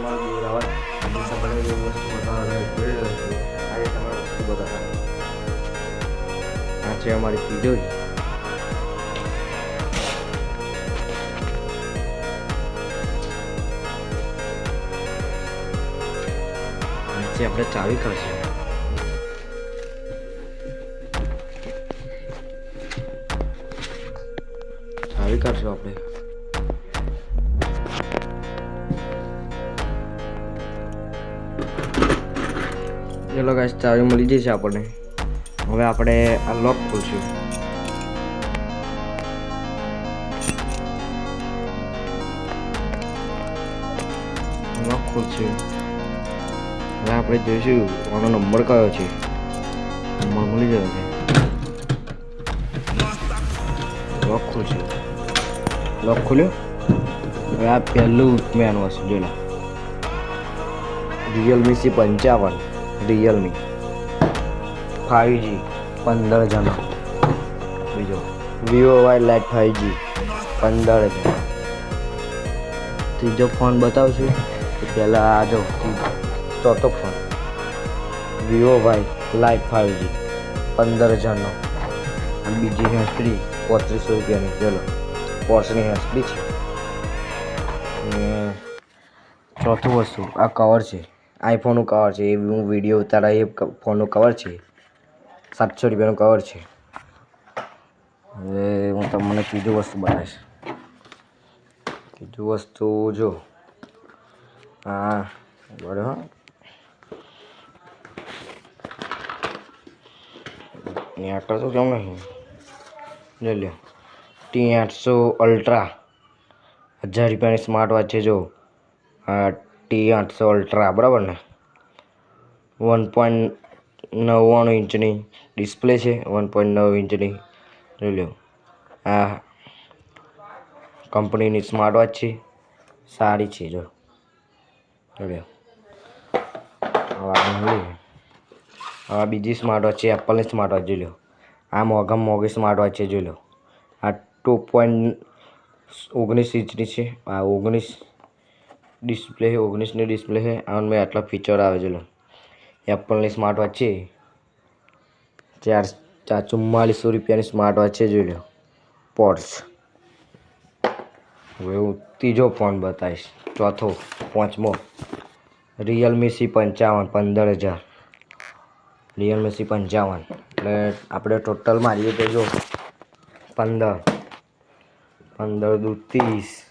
તમારો દૂર આવે હંમેશા મને એ વસ્તુ બતાવવા જોઈ રહ્યો છું. આજે તમારે વસ્તુ બતાવવા આ છે અમારી તિજોરી. આજે આપણે ચાવી કરશે. ચાવી કરશું આપણે. ચલો ગાઈસ, ચાવી મળી જશે આપણને. હવે આપણે આ લોક ખોલશું. લોક ખોલશું. હવે આપણે જોઈશું આનો નંબર કયો છે. નંબર મળી ગયો છે. લોક ખોલશું. લોક ખોલ્યો. હવે આ પહેલું મેન વસ્તુ જોઈ લો. Realme C55 Realme 5G 15,000. બીજો Vivo Y Lite 5G 15,000. ત્રીજો ફોન બતાવશું. પહેલાં આ જો ચોથો phone Vivo Y Lite 5G 15,000નો. અને બીજી હેન્ડસ્ફ્રી 3500 રૂપિયાની. ચલો પોર્શની હેન્ડસ્ફ્રી છે. અને ચોથું વસ્તુ આ કવર છે. આઈફોનનું કવર છે. એ હું વિડીયો ઉતારા એ ફોનનું કવર છે. 700 રૂપિયાનું કવર છે. હવે હું તમને ત્રીજું વસ્તુ બતાવીશ. ત્રીજું વસ્તુ જો હા બરાબર. ત્યાં કરતો કેમ નહીં લઈ લો. T800 અલ્ટ્રા 1000 રૂપિયાની સ્માર્ટ વોચ છે. જો T800 અલ્ટ્રા બરાબર ને. 1.99 ઇંચની ડિસ્પ્લે છે. 1.9 ઇંચની લઈ લો. આ કંપનીની સ્માર્ટ વોચ છે. સારી છે. જો લઈ લો. હવે બીજી સ્માર્ટ વોચ છે. એપલની સ્માર્ટ વોચ જોઈ લો. આ મોંઘી સ્માર્ટ વોચ છે. જોઈ લો. આ 2.19 ઇંચની છે. આ 19 ડિસ્પ્લે 19ની ડિસ્પ્લે છે. આમાં આટલા ફીચર આવે. જોઈ લો. એપલની સ્માર્ટ વોચ છે. 4400 રૂપિયાની સ્માર્ટ વોચ છે. જોઈ લો. પોર્સ. હવે હું ત્રીજો ફોન બતાવીશ. ચોથો પાંચમો રિયલમી C55 15,000. રિયલમી C55 એટલે આપણે ટોટલ મારીએ તો જો 15 દૂ 30